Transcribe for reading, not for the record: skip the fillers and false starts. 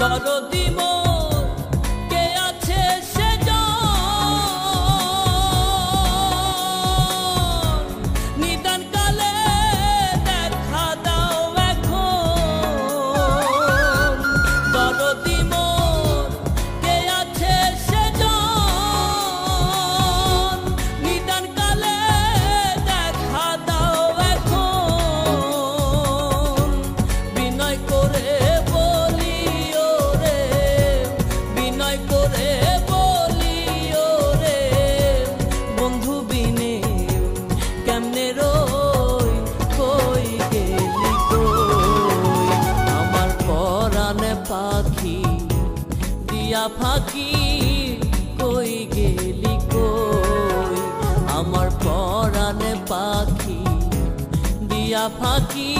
দরদি মোর কে আছে সে জন নিদান কালে দেখা দাও এখন দরদি মোর কে আছে সে জন নিদান কালে দেখা দাও এখন বিনয় করে পাখি দিয়া ফাঁকি কই গেলি কই আমার পরাণে পাখি দিয়া ফাঁকি